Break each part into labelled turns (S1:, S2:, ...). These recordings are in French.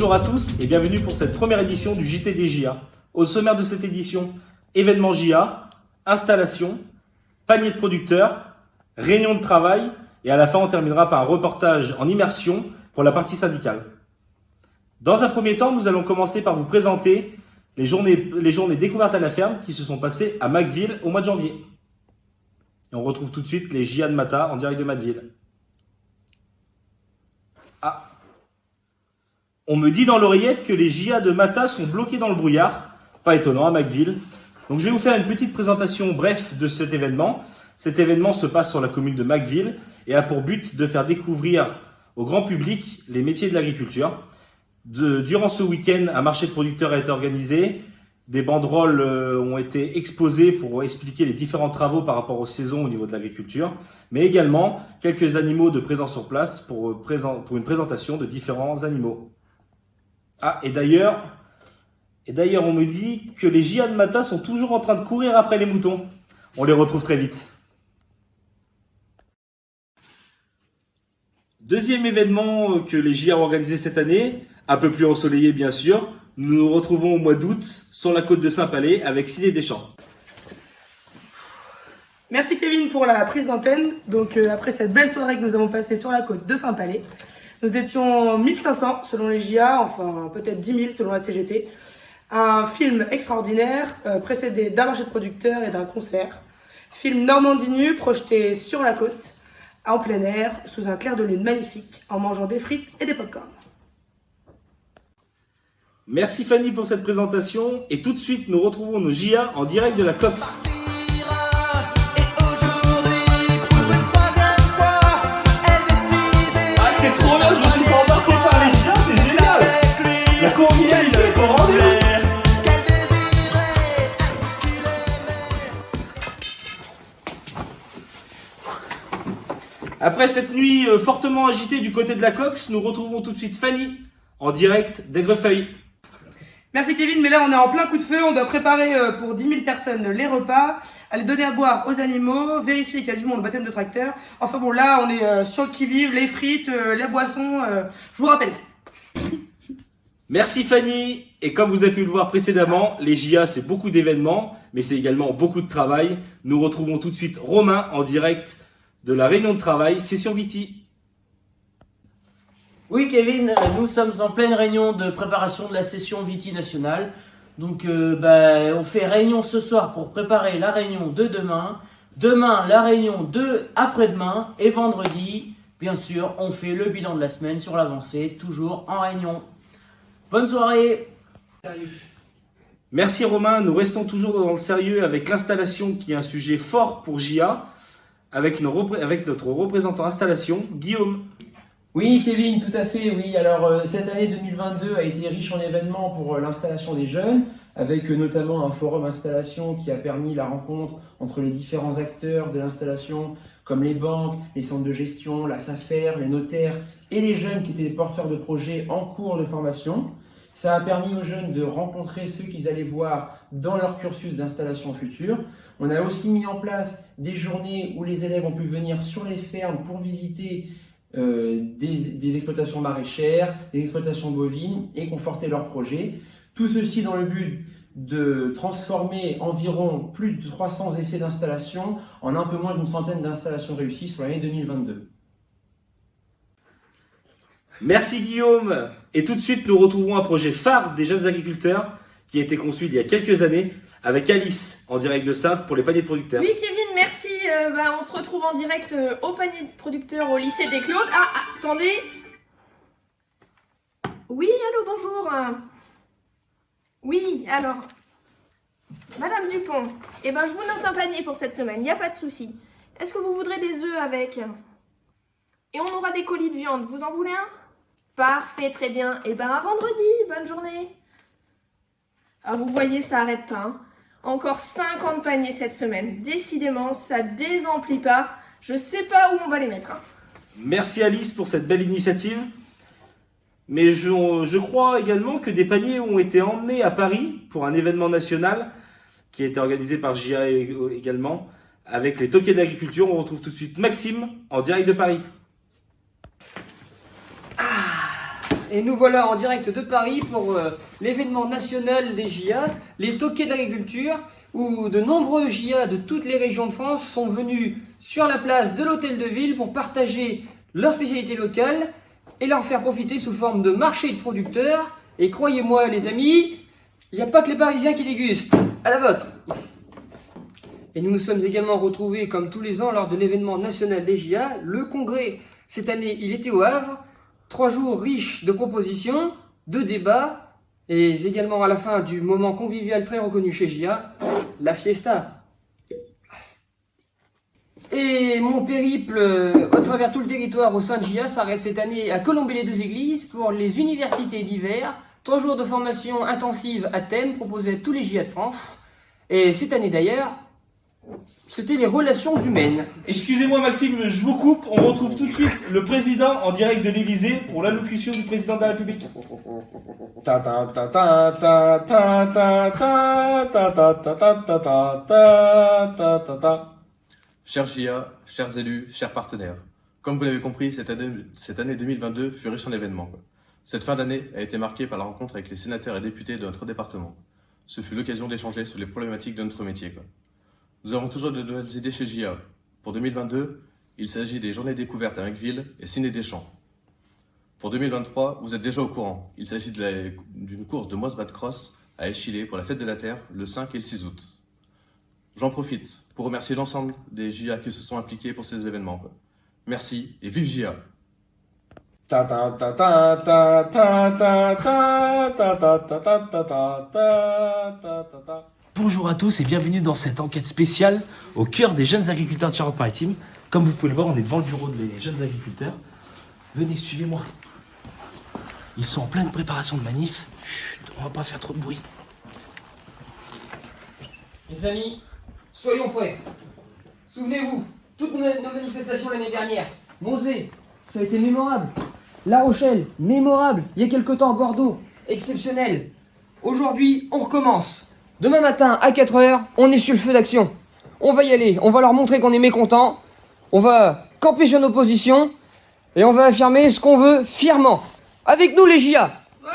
S1: Bonjour à tous et bienvenue pour cette première édition du JT des JA. Au sommaire de cette édition, événement JA, installation, panier de producteurs, réunion de travail et à la fin on terminera par un reportage en immersion pour la partie syndicale. Dans un premier temps, nous allons commencer par vous présenter les journées découvertes à la ferme qui se sont passées à Macville au mois de janvier. Et on retrouve tout de suite les JA de Mata en direct de Macville. Ah, on me dit dans l'oreillette que les JA de Mata sont bloqués dans le brouillard. Pas étonnant à Macville. Donc je vais vous faire une petite présentation bref de cet événement. Cet événement se passe sur la commune de Macville et a pour but de faire découvrir au grand public les métiers de l'agriculture. Durant ce week-end, un marché de producteurs a été organisé. Des banderoles ont été exposées pour expliquer les différents travaux par rapport aux saisons au niveau de l'agriculture, mais également quelques animaux de présence sur place pour une présentation de différents animaux. Ah, et d'ailleurs, on me dit que les JA de Mata sont toujours en train de courir après les moutons. On les retrouve très vite. Deuxième événement que les JA ont organisé cette année, un peu plus ensoleillé bien sûr, nous nous retrouvons au mois d'août sur la côte de Saint-Palais avec Sidney Deschamps.
S2: Merci Kevin pour la prise d'antenne. Donc après cette belle soirée que nous avons passée sur la côte de Saint-Palais, nous étions 1500 selon les JA, enfin peut-être 10 000 selon la CGT. Un film extraordinaire précédé d'un marché de producteurs et d'un concert. Film Normandie nue projeté sur la côte, en plein air, sous un clair de lune magnifique, en mangeant des frites et des pop-corn.
S1: Merci Fanny pour cette présentation et tout de suite nous retrouvons nos JA en direct de la Cox. Ah c'est trop bien, je me suis fait embarquer par les JA, c'est génial. La courriel, le courant. Après cette nuit fortement agitée du côté de la Cox, nous retrouvons tout de suite Fanny en direct d'Aigrefeuille.
S2: Merci Kevin, mais là on est en plein coup de feu, on doit préparer pour 10 000 personnes les repas, aller donner à boire aux animaux, vérifier qu'il y a du monde au baptême de tracteur. Enfin bon, là on est sur le qui-vive, les frites, les boissons, je vous rappelle.
S1: Merci Fanny, et comme vous avez pu le voir précédemment, les JA c'est beaucoup d'événements, mais c'est également beaucoup de travail. Nous retrouvons tout de suite Romain en direct de la réunion de travail Session Viti.
S3: Oui Kevin, nous sommes en pleine réunion de préparation de la session Viti nationale. Donc on fait réunion ce soir pour préparer la réunion de demain. Demain, la réunion de après-demain. Et vendredi, bien sûr, on fait le bilan de la semaine sur l'avancée, toujours en réunion. Bonne soirée.
S2: Salut.
S1: Merci Romain, nous restons toujours dans le sérieux avec l'installation qui est un sujet fort pour JA, avec notre représentant installation, Guillaume.
S4: Oui, Kevin, tout à fait, oui. Alors, cette année 2022 a été riche en événements pour l'installation des jeunes, avec notamment un forum installation qui a permis la rencontre entre les différents acteurs de l'installation, comme les banques, les centres de gestion, la SAFER, les notaires et les jeunes qui étaient porteurs de projets en cours de formation. Ça a permis aux jeunes de rencontrer ceux qu'ils allaient voir dans leur cursus d'installation future. On a aussi mis en place des journées où les élèves ont pu venir sur les fermes pour visiter des exploitations maraîchères, des exploitations bovines et conforter leurs projets. Tout ceci dans le but de transformer environ plus de 300 essais d'installation en un peu moins d'une centaine d'installations réussies sur l'année 2022.
S1: Merci Guillaume. Et tout de suite, nous retrouvons un projet phare des jeunes agriculteurs qui a été conçu il y a quelques années avec Alice en direct de Saintes pour les paniers de producteurs.
S5: Oui Kevin, merci. On se retrouve en direct au panier de producteurs au lycée des Claudes. Ah, attendez. Oui, allô, bonjour. Oui, alors. Madame Dupont, je vous note un panier pour cette semaine, il n'y a pas de souci. Est-ce que vous voudrez des œufs avec? Et on aura des colis de viande, vous en voulez un? Parfait, très bien. À vendredi, bonne journée. Ah, vous voyez, ça arrête pas, hein. Encore 50 paniers cette semaine. Décidément, ça désemplit pas. Je sais pas où on va les mettre, hein.
S1: Merci Alice pour cette belle initiative. Mais je crois également que des paniers ont été emmenés à Paris pour un événement national qui a été organisé par JA également. Avec les toquets d'agriculture, on retrouve tout de suite Maxime en direct de Paris.
S6: et nous voilà en direct de Paris pour l'événement national des JA, les Toquets d'agriculture, où de nombreux JA de toutes les régions de France sont venus sur la place de l'Hôtel de Ville pour partager leurs spécialités locales et leur faire profiter sous forme de marché de producteurs. Et croyez-moi les amis, il n'y a pas que les Parisiens qui dégustent. À la vôtre. Et nous nous sommes également retrouvés comme tous les ans lors de l'événement national des JA, le congrès. Cette année, il était au Havre. 3 jours riches de propositions, de débats, et également à la fin du moment convivial très reconnu chez JA, la fiesta. Et mon périple à travers tout le territoire au sein de JA s'arrête cette année à Colombey-les-Deux-Églises pour les universités d'hiver. 3 jours de formation intensive à thème proposés à tous les JA de France. Et cette année d'ailleurs, c'était les relations humaines.
S1: Excusez-moi Maxime, je vous coupe. On retrouve tout de suite le président en direct de l'Élysée pour l'allocution du président de la République. Ta ta ta ta ta ta ta ta ta ta ta ta ta ta ta ta.
S7: Chers JA, chers élus, chers partenaires, comme vous l'avez compris, cette année 2022 fut riche en événements. Cette fin d'année a été marquée par la rencontre avec les sénateurs et députés de notre département. Ce fut l'occasion d'échanger sur les problématiques de notre métier. Nous avons toujours de nouvelles idées chez JA. Pour 2022, il s'agit des journées découvertes à Macville et Ciné des Champs. Pour 2023, vous êtes déjà au courant. Il s'agit d'une course de Moisbat Cross à Échillé pour la fête de la Terre le 5 et le 6 août. J'en profite pour remercier l'ensemble des JA qui se sont impliqués pour ces événements. Merci et vive JA!
S1: Ta ta ta ta ta ta ta ta ta ta ta ta ta ta ta.
S8: Bonjour à tous et bienvenue dans cette enquête spéciale au cœur des jeunes agriculteurs de Charente-Maritime. Comme vous pouvez le voir, on est devant le bureau des jeunes agriculteurs. Venez, suivez-moi. Ils sont en pleine préparation de manif. Chut, on va pas faire trop de bruit.
S6: Les amis, soyons prêts. Souvenez-vous, toutes nos manifestations l'année dernière. Monzé, ça a été mémorable. La Rochelle, mémorable. Il y a quelque temps, Bordeaux, exceptionnel. Aujourd'hui, on recommence. Demain matin, à 4h, on est sur le feu d'action. On va y aller, on va leur montrer qu'on est mécontents. On va camper sur nos positions. Et on va affirmer ce qu'on veut fièrement. Avec nous les JA. Ouais.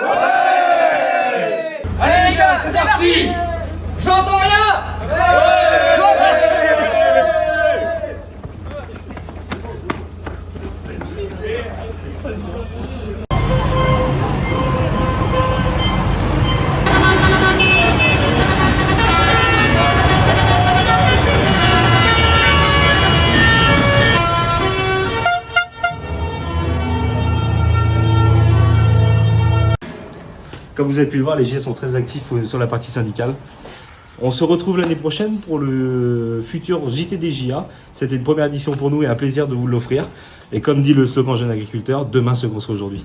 S6: Allez les gars, c'est parti. J'entends rien.
S1: Comme vous avez pu le voir, les GIA sont très actifs sur la partie syndicale. On se retrouve l'année prochaine pour le futur JT des JA. C'était une première édition pour nous et un plaisir de vous l'offrir. Et comme dit le slogan Jeune Agriculteur, demain se construit aujourd'hui.